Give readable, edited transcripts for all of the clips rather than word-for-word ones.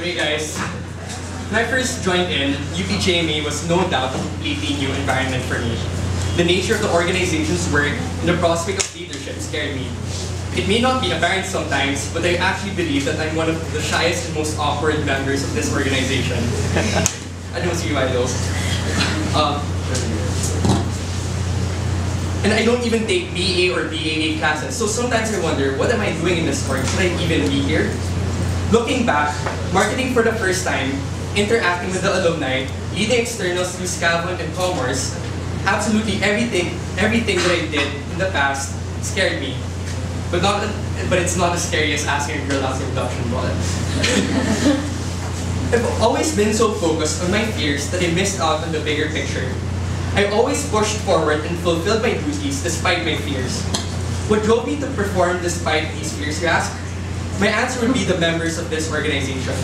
Hey guys, when I first joined in, UPGMA was no doubt a completely new environment for me. The nature of the organization's work and the prospect of leadership scared me. It may not be apparent sometimes, but I actually believe that I'm one of the shyest and most awkward members of this organization. I don't see why though. And I don't even take BA or BAA classes, so sometimes I wonder, what am I doing in this org? Should I even be here? Looking back, marketing for the first time, interacting with the alumni, leading externals through Scavon and Commerce, absolutely everything that I did in the past scared me. But it's not as scary as asking a girl out to induction ball. I've always been so focused on my fears that I missed out on the bigger picture. I always pushed forward and fulfilled my duties despite my fears. What drove me to perform despite these fears, you ask? My answer would be the members of this organization.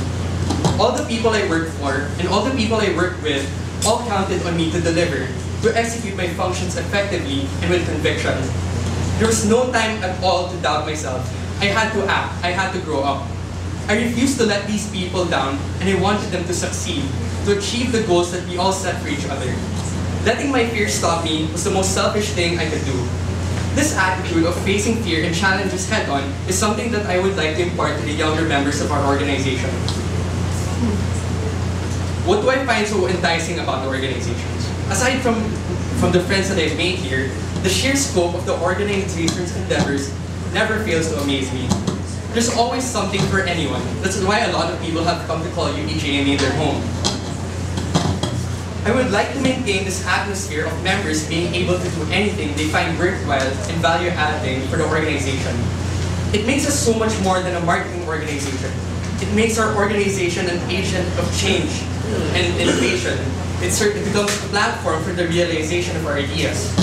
All the people I work for and all the people I work with all counted on me to deliver, to execute my functions effectively and with conviction. There was no time at all to doubt myself. I had to act. I had to grow up. I refused to let these people down, and I wanted them to succeed, to achieve the goals that we all set for each other. Letting my fear stop me was the most selfish thing I could do. This attitude of facing fear and challenges head-on is something that I would like to impart to the younger members of our organization. What do I find so enticing about the organizations? Aside from the friends that I've made here, the sheer scope of the organization's endeavors never fails to amaze me. There's always something for anyone. That's why a lot of people have come to call UPGMA their home. I would like to maintain this atmosphere of members being able to do anything they find worthwhile and value-adding for the organization. It makes us so much more than a marketing organization. It makes our organization an agent of change and innovation. It becomes a platform for the realization of our ideas.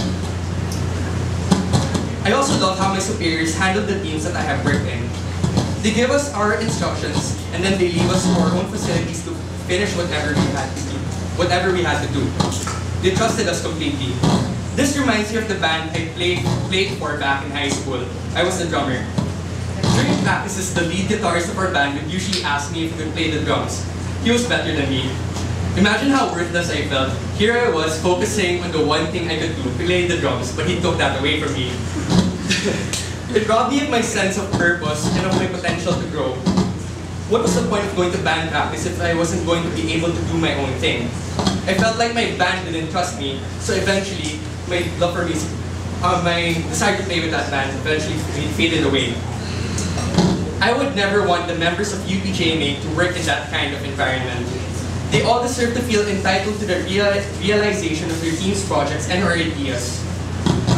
I also love how my superiors handle the teams that I have worked in. They give us our instructions, and then they leave us to our own facilities to finish whatever we had to do. They trusted us completely. This reminds me of the band I played for back in high school. I was the drummer. During practices, the lead guitarist of our band would usually ask me if he could play the drums. He was better than me. Imagine how worthless I felt. Here I was focusing on the one thing I could do, play the drums, but he took that away from me. It robbed me of my sense of purpose and of my potential to grow. What was the point of going to band practice if I wasn't going to be able to do my own thing? I felt like my band didn't trust me, so eventually my love for music, my desire to play with that band eventually faded away. I would never want the members of UPGMA to work in that kind of environment. They all deserve to feel entitled to the realization of their team's projects and our ideas.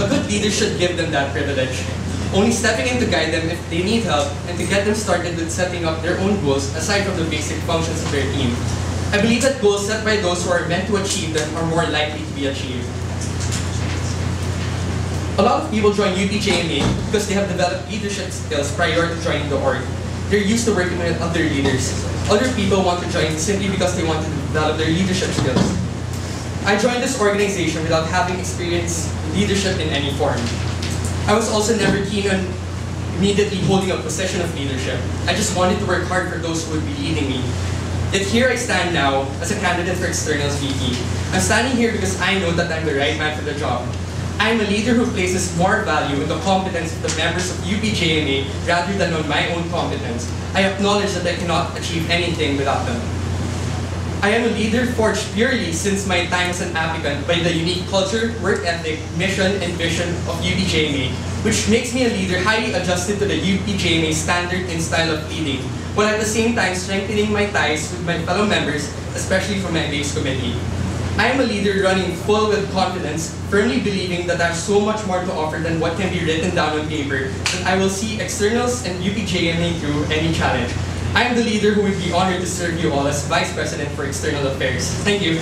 A good leader should give them that privilege, only stepping in to guide them if they need help and to get them started with setting up their own goals aside from the basic functions of their team. I believe that goals set by those who are meant to achieve them are more likely to be achieved. A lot of people join UPGMA because they have developed leadership skills prior to joining the org. They're used to working with other leaders. Other people want to join simply because they want to develop their leadership skills. I joined this organization without having experienced leadership in any form. I was also never keen on immediately holding a position of leadership. I just wanted to work hard for those who would be leading me. Yet here I stand now as a candidate for Externals VP. I'm standing here because I know that I'm the right man for the job. I'm a leader who places more value in the competence of the members of UPGMA rather than on my own competence. I acknowledge that I cannot achieve anything without them. I am a leader forged purely since my time as an applicant by the unique culture, work ethic, mission, and vision of UPGMA, which makes me a leader highly adjusted to the UPGMA standard and style of leading, while at the same time strengthening my ties with my fellow members, especially from my base committee. I am a leader running full with confidence, firmly believing that I have so much more to offer than what can be written down on paper, that I will see externals and UPGMA through any challenge. I am the leader who would be honored to serve you all as Vice President for External Affairs. Thank you.